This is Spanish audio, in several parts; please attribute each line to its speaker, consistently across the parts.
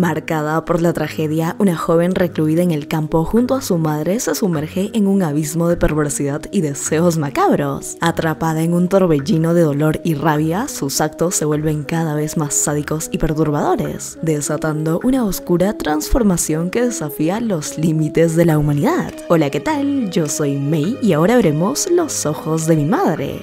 Speaker 1: Marcada por la tragedia, una joven recluida en el campo junto a su madre se sumerge en un abismo de perversidad y deseos macabros. Atrapada en un torbellino de dolor y rabia, sus actos se vuelven cada vez más sádicos y perturbadores, desatando una oscura transformación que desafía los límites de la humanidad. Hola, ¿qué tal? Yo soy Mei y ahora veremos Los ojos de mi madre.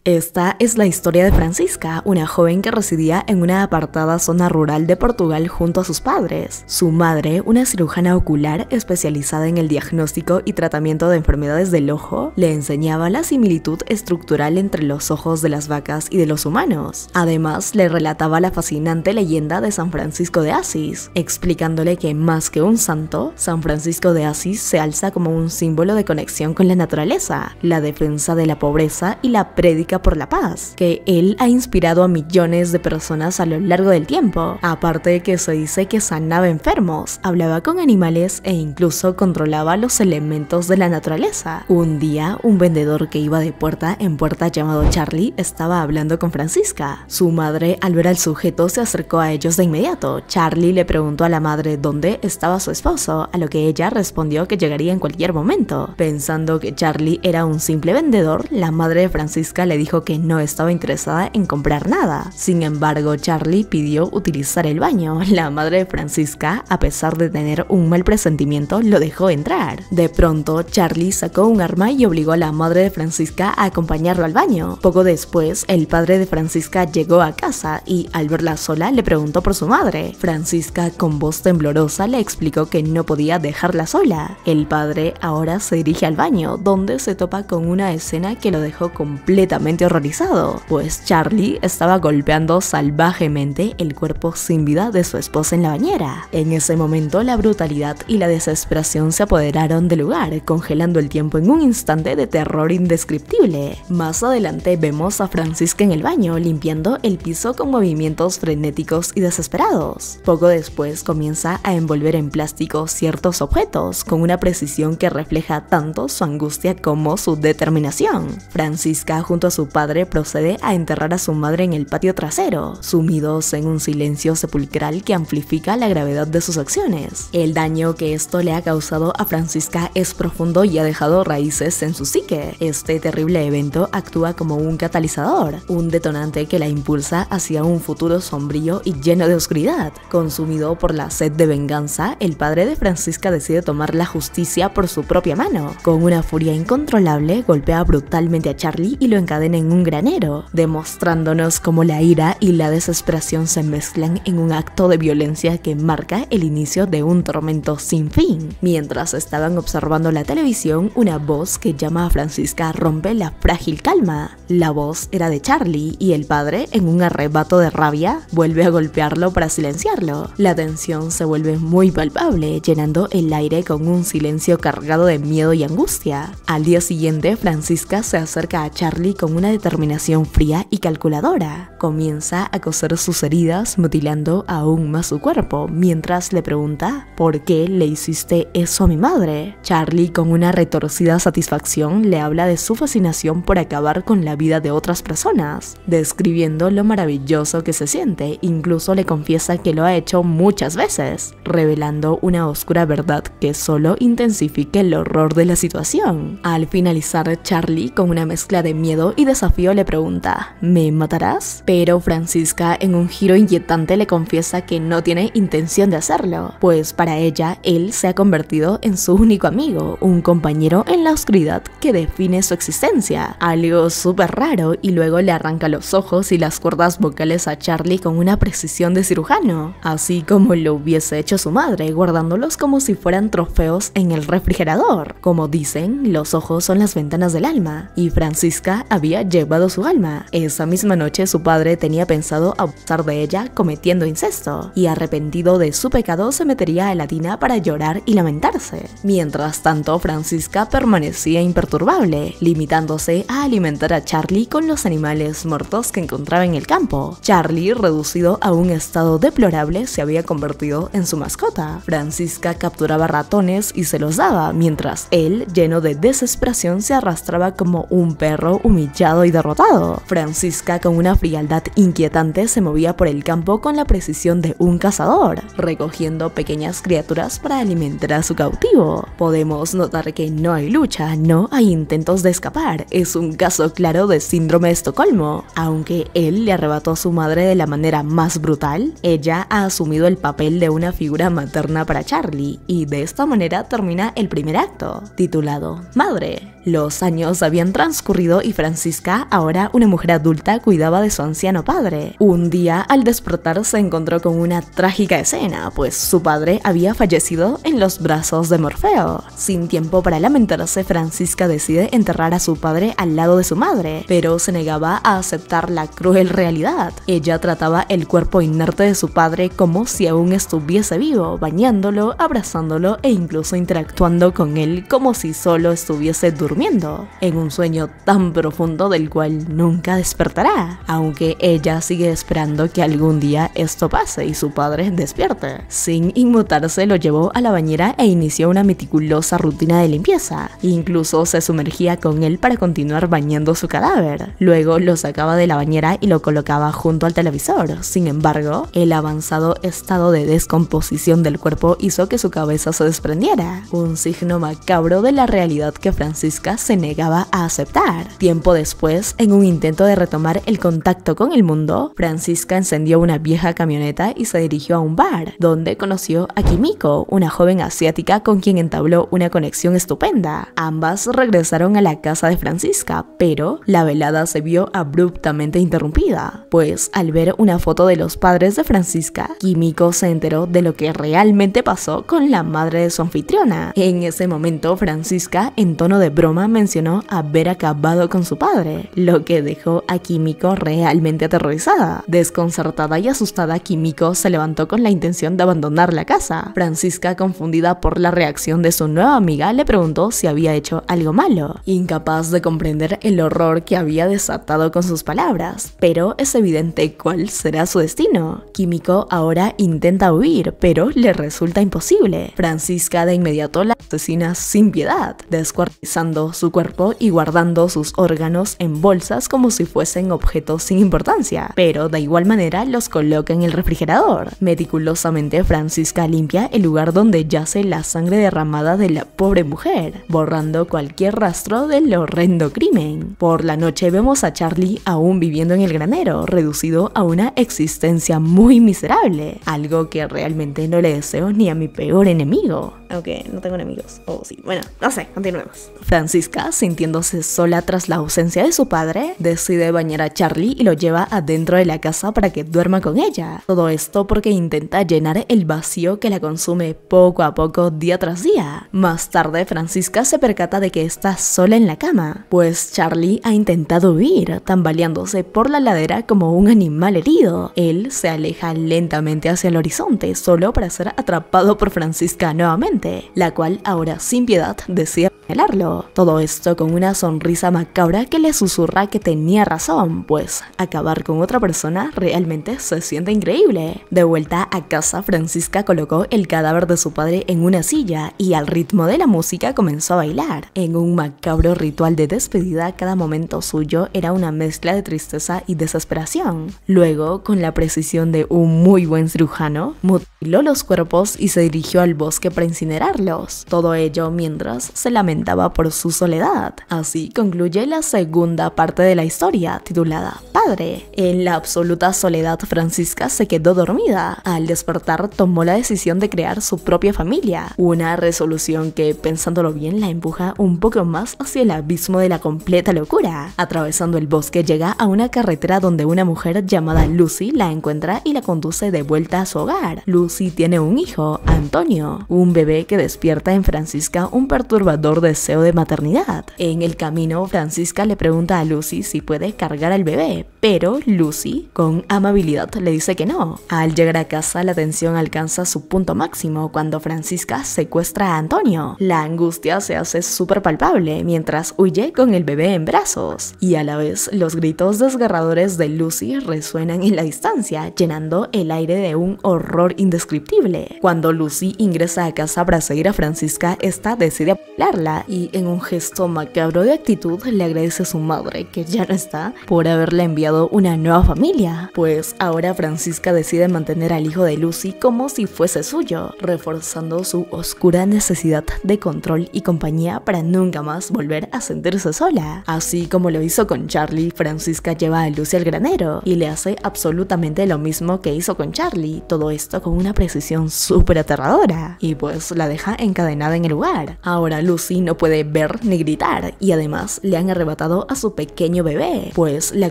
Speaker 1: Esta es la historia de Francisca, una joven que residía en una apartada zona rural de Portugal junto a sus padres. Su madre, una cirujana ocular especializada en el diagnóstico y tratamiento de enfermedades del ojo, le enseñaba la similitud estructural entre los ojos de las vacas y de los humanos. Además, le relataba la fascinante leyenda de San Francisco de Asís, explicándole que más que un santo, San Francisco de Asís se alza como un símbolo de conexión con la naturaleza, la defensa de la pobreza y la prédica por la paz, que él ha inspirado a millones de personas a lo largo del tiempo. Aparte de que se dice que sanaba enfermos, hablaba con animales e incluso controlaba los elementos de la naturaleza. Un día, un vendedor que iba de puerta en puerta llamado Charlie estaba hablando con Francisca. Su madre, al ver al sujeto, se acercó a ellos de inmediato. Charlie le preguntó a la madre dónde estaba su esposo, a lo que ella respondió que llegaría en cualquier momento. Pensando que Charlie era un simple vendedor, la madre de Francisca le dijo que no estaba interesada en comprar nada. Sin embargo, Charlie pidió utilizar el baño. La madre de Francisca, a pesar de tener un mal presentimiento, lo dejó entrar. De pronto, Charlie sacó un arma y obligó a la madre de Francisca a acompañarlo al baño. Poco después, el padre de Francisca llegó a casa y, al verla sola, le preguntó por su madre. Francisca, con voz temblorosa, le explicó que no podía dejarla sola. El padre ahora se dirige al baño, donde se topa con una escena que lo dejó completamente horrorizado, pues Charlie estaba golpeando salvajemente el cuerpo sin vida de su esposa en la bañera. En ese momento, la brutalidad y la desesperación se apoderaron del lugar, congelando el tiempo en un instante de terror indescriptible. Más adelante vemos a Francisca en el baño, limpiando el piso con movimientos frenéticos y desesperados. Poco después comienza a envolver en plástico ciertos objetos, con una precisión que refleja tanto su angustia como su determinación. Francisca, junto a su padre, procede a enterrar a su madre en el patio trasero, sumidos en un silencio sepulcral que amplifica la gravedad de sus acciones. El daño que esto le ha causado a Francisca es profundo y ha dejado raíces en su psique. Este terrible evento actúa como un catalizador, un detonante que la impulsa hacia un futuro sombrío y lleno de oscuridad. Consumido por la sed de venganza, el padre de Francisca decide tomar la justicia por su propia mano. Con una furia incontrolable, golpea brutalmente a Charlie y lo encadena en un granero, demostrándonos cómo la ira y la desesperación se mezclan en un acto de violencia que marca el inicio de un tormento sin fin. Mientras estaban observando la televisión, una voz que llama a Francisca rompe la frágil calma. La voz era de Charlie y el padre, en un arrebato de rabia, vuelve a golpearlo para silenciarlo. La tensión se vuelve muy palpable, llenando el aire con un silencio cargado de miedo y angustia. Al día siguiente, Francisca se acerca a Charlie con una determinación fría y calculadora. Comienza a coser sus heridas, mutilando aún más su cuerpo, mientras le pregunta ¿por qué le hiciste eso a mi madre? Charlie, con una retorcida satisfacción, le habla de su fascinación por acabar con la vida de otras personas, describiendo lo maravilloso que se siente. Incluso le confiesa que lo ha hecho muchas veces, revelando una oscura verdad que solo intensifica el horror de la situación. Al finalizar, Charlie, con una mezcla de miedo y desafío, le pregunta ¿me matarás? Pero Francisca, en un giro inquietante, le confiesa que no tiene intención de hacerlo, pues para ella él se ha convertido en su único amigo, un compañero en la oscuridad que define su existencia, algo súper raro, y luego le arranca los ojos y las cuerdas vocales a Charlie con una precisión de cirujano, así como lo hubiese hecho su madre, guardándolos como si fueran trofeos en el refrigerador. Como dicen, los ojos son las ventanas del alma, y Francisca había llevado su alma. Esa misma noche su padre tenía pensado abusar de ella cometiendo incesto, y arrepentido de su pecado se metería a la tina para llorar y lamentarse. Mientras tanto, Francisca permanecía imperturbable, limitándose a alimentar a Charlie con los animales muertos que encontraba en el campo. Charlie, reducido a un estado deplorable, se había convertido en su mascota. Francisca capturaba ratones y se los daba, mientras él, lleno de desesperación, se arrastraba como un perro humillado humillado y derrotado. Francisca, con una frialdad inquietante, se movía por el campo con la precisión de un cazador, recogiendo pequeñas criaturas para alimentar a su cautivo. Podemos notar que no hay lucha, no hay intentos de escapar. Es un caso claro de síndrome de Estocolmo. Aunque él le arrebató a su madre de la manera más brutal, ella ha asumido el papel de una figura materna para Charlie, y de esta manera termina el primer acto, titulado Madre. Los años habían transcurrido y Francisca, ahora una mujer adulta, cuidaba de su anciano padre. Un día, al despertar, se encontró con una trágica escena, pues su padre había fallecido en los brazos de Morfeo. Sin tiempo para lamentarse, Francisca decide enterrar a su padre al lado de su madre, pero se negaba a aceptar la cruel realidad. Ella trataba el cuerpo inerte de su padre como si aún estuviese vivo, bañándolo, abrazándolo e incluso interactuando con él como si solo estuviese durmiendo, en un sueño tan profundo del cual nunca despertará, aunque ella sigue esperando que algún día esto pase y su padre despierte. Sin inmutarse, lo llevó a la bañera e inició una meticulosa rutina de limpieza. Incluso se sumergía con él para continuar bañando su cadáver. Luego lo sacaba de la bañera y lo colocaba junto al televisor. Sin embargo, el avanzado estado de descomposición del cuerpo hizo que su cabeza se desprendiera, un signo macabro de la realidad que Francisca se negaba a aceptar. Tiempo después, en un intento de retomar el contacto con el mundo, Francisca encendió una vieja camioneta y se dirigió a un bar, donde conoció a Kimiko, una joven asiática con quien entabló una conexión estupenda. Ambas regresaron a la casa de Francisca, pero la velada se vio abruptamente interrumpida, pues al ver una foto de los padres de Francisca, Kimiko se enteró de lo que realmente pasó con la madre de su anfitriona. En ese momento, Francisca, en tono de broma, mencionó haber acabado con su padre, lo que dejó a Kimiko realmente aterrorizada. Desconcertada y asustada, Kimiko se levantó con la intención de abandonar la casa. Francisca, confundida por la reacción de su nueva amiga, le preguntó si había hecho algo malo, incapaz de comprender el horror que había desatado con sus palabras. Pero es evidente cuál será su destino. Kimiko ahora intenta huir, pero le resulta imposible. Francisca de inmediato la asesina sin piedad, descuartizando su cuerpo y guardando sus órganos en bolsas como si fuesen objetos sin importancia, pero de igual manera los coloca en el refrigerador. Meticulosamente, Francisca limpia el lugar donde yace la sangre derramada de la pobre mujer, borrando cualquier rastro del horrendo crimen. Por la noche vemos a Charlie aún viviendo en el granero, reducido a una existencia muy miserable, algo que realmente no le deseo ni a mi peor enemigo. Aunque no tengo enemigos. O sí, bueno, no sé, continuemos. Francisca, sintiéndose sola tras la ausencia de su padre, decide bañar a Charlie y lo lleva adentro de la casa para que duerma con ella. Todo esto porque intenta llenar el vacío que la consume poco a poco, día tras día. Más tarde, Francisca se percata de que está sola en la cama, pues Charlie ha intentado huir, tambaleándose por la ladera como un animal herido. Él se aleja lentamente hacia el horizonte, solo para ser atrapado por Francisca nuevamente, la cual ahora sin piedad decide apuñalarlo. Todo esto con una sonrisa macabra que le susurra que tenía razón, pues acabar con otra persona realmente se siente increíble. De vuelta a casa, Francisca colocó el cadáver de su padre en una silla y al ritmo de la música comenzó a bailar. En un macabro ritual de despedida, cada momento suyo era una mezcla de tristeza y desesperación. Luego, con la precisión de un muy buen cirujano, mutiló los cuerpos y se dirigió al bosque para incinerarlos. Todo ello mientras se lamentaba por su soledad. Así concluye la segunda parte de la historia, titulada Padre. En la absoluta soledad, Francisca se quedó dormida. Al despertar, tomó la decisión de crear su propia familia, una resolución que, pensándolo bien, la empuja un poco más hacia el abismo de la completa locura. Atravesando el bosque, llega a una carretera donde una mujer llamada Lucy la encuentra y la conduce de vuelta a su hogar. Lucy tiene un hijo, Antonio, un bebé que despierta en Francisca un perturbador deseo de maternidad. En el camino, Francisca le pregunta a Lucy si puede cargar al bebé, pero Lucy, con amabilidad, le dice que no. Al llegar a casa, la tensión alcanza su punto máximo cuando Francisca secuestra a Antonio. La angustia se hace súper palpable mientras huye con el bebé en brazos, y a la vez los gritos desgarradores de Lucy resuenan en la distancia, llenando el aire de un horror indescriptible. Cuando Lucy ingresa a casa para seguir a Francisca, esta decide apuñalarla Francisca y en un gesto macabro de actitud le agradece a su madre, que ya no está, por haberle enviado una nueva familia, pues ahora Francisca decide mantener al hijo de Lucy como si fuese suyo, reforzando su oscura necesidad de control y compañía para nunca más volver a sentirse sola. Así como lo hizo con Charlie, Francisca lleva a Lucy al granero y le hace absolutamente lo mismo que hizo con Charlie, todo esto con una precisión súper aterradora, y pues la deja encadenada en el lugar. Ahora Lucy no puede ver ni gritar, y además le han arrebatado a su pequeño bebé, pues la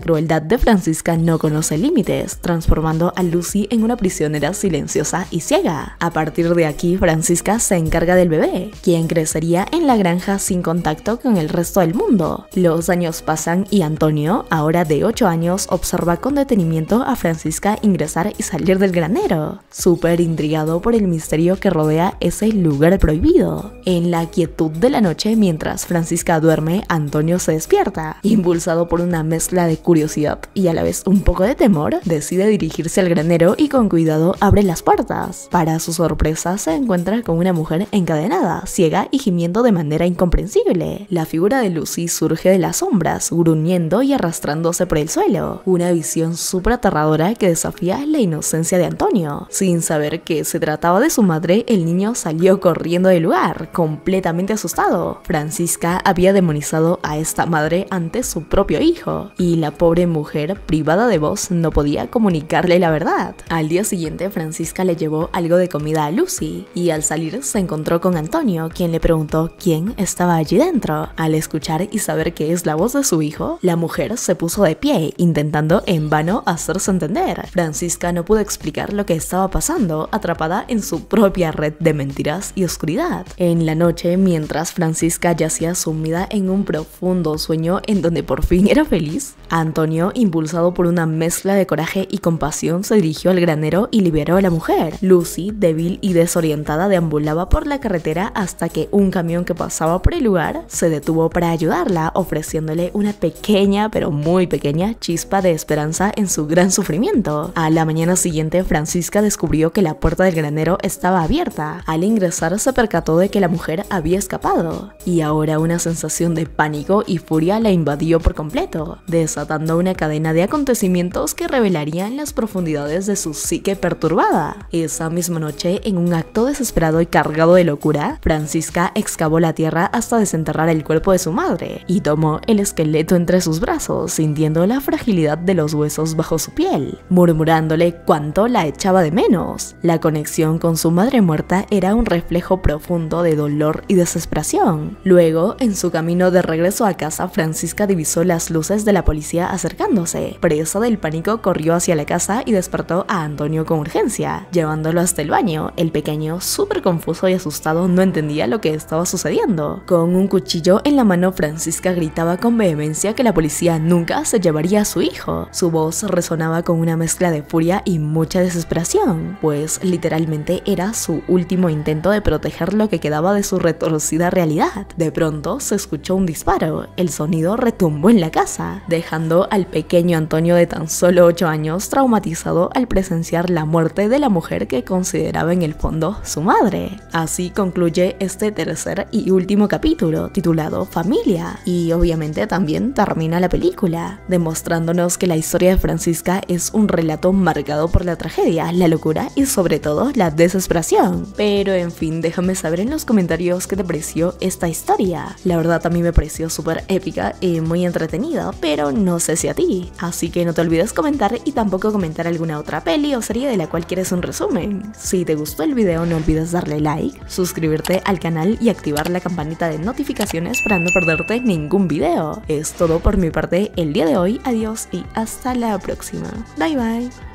Speaker 1: crueldad de Francisca no conoce límites, transformando a Lucy en una prisionera silenciosa y ciega. A partir de aquí, Francisca se encarga del bebé, quien crecería en la granja sin contacto con el resto del mundo. Los años pasan y Antonio, ahora de 8 años, observa con detenimiento a Francisca ingresar y salir del granero, súper intrigado por el misterio que rodea ese lugar prohibido. En la quietud de la noche, mientras Francisca duerme, Antonio se despierta. Impulsado por una mezcla de curiosidad y a la vez un poco de temor, decide dirigirse al granero y con cuidado abre las puertas. Para su sorpresa, se encuentra con una mujer encadenada, ciega y gimiendo de manera incomprensible. La figura de Lucy surge de las sombras, gruñendo y arrastrándose por el suelo. Una visión súper aterradora que desafía la inocencia de Antonio. Sin saber que se trataba de su madre, el niño salió corriendo del lugar, completamente asustado. Francisca había demonizado a esta madre ante su propio hijo, y la pobre mujer, privada de voz, no podía comunicarle la verdad. Al día siguiente, Francisca le llevó algo de comida a Lucy, y al salir se encontró con Antonio, quien le preguntó quién estaba allí dentro. Al escuchar y saber que es la voz de su hijo, la mujer se puso de pie, intentando en vano hacerse entender. Francisca no pudo explicar lo que estaba pasando, atrapada en su propia red de mentiras y oscuridad. En la noche, mientras Francisca yacía sumida en un profundo sueño en donde por fin era feliz, Antonio, impulsado por una mezcla de coraje y compasión, se dirigió al granero y liberó a la mujer. Lucy, débil y desorientada, deambulaba por la carretera hasta que un camión que pasaba por el lugar se detuvo para ayudarla, ofreciéndole una pequeña, pero muy pequeña, chispa de esperanza en su gran sufrimiento. A la mañana siguiente, Francisca descubrió que la puerta del granero estaba abierta. Al ingresar, se percató de que la mujer había escapado, y ahora una sensación de pánico y furia la invadió por completo, desatando una cadena de acontecimientos que revelarían las profundidades de su psique perturbada. Esa misma noche, en un acto desesperado y cargado de locura, Francisca excavó la tierra hasta desenterrar el cuerpo de su madre, y tomó el esqueleto entre sus brazos, sintiendo la fragilidad de los huesos bajo su piel, murmurándole cuánto la echaba de menos. La conexión con su madre muerta era un reflejo profundo de dolor y desesperación. Luego, en su camino de regreso a casa, Francisca divisó las luces de la policía acercándose. Presa del pánico, corrió hacia la casa y despertó a Antonio con urgencia, llevándolo hasta el baño. El pequeño, súper confuso y asustado, no entendía lo que estaba sucediendo. Con un cuchillo en la mano, Francisca gritaba con vehemencia que la policía nunca se llevaría a su hijo. Su voz resonaba con una mezcla de furia y mucha desesperación, pues literalmente era su último intento de proteger lo que quedaba de su retorcida realidad. De pronto se escuchó un disparo. El sonido retumbó en la casa, dejando al pequeño Antonio de tan solo 8 años traumatizado al presenciar la muerte de la mujer que consideraba en el fondo su madre. Así concluye este tercer y último capítulo, titulado Familia, y obviamente también termina la película, demostrándonos que la historia de Francisca es un relato marcado por la tragedia, la locura y sobre todo la desesperación. Pero en fin, déjame saber en los comentarios qué te pareció esta historia. La verdad a mí me pareció súper épica y muy entretenida, pero no sé si a ti. Así que no te olvides comentar y tampoco comentar alguna otra peli o serie de la cual quieres un resumen. Si te gustó el video, no olvides darle like, suscribirte al canal y activar la campanita de notificaciones para no perderte ningún video. Es todo por mi parte el día de hoy. Adiós y hasta la próxima. Bye bye.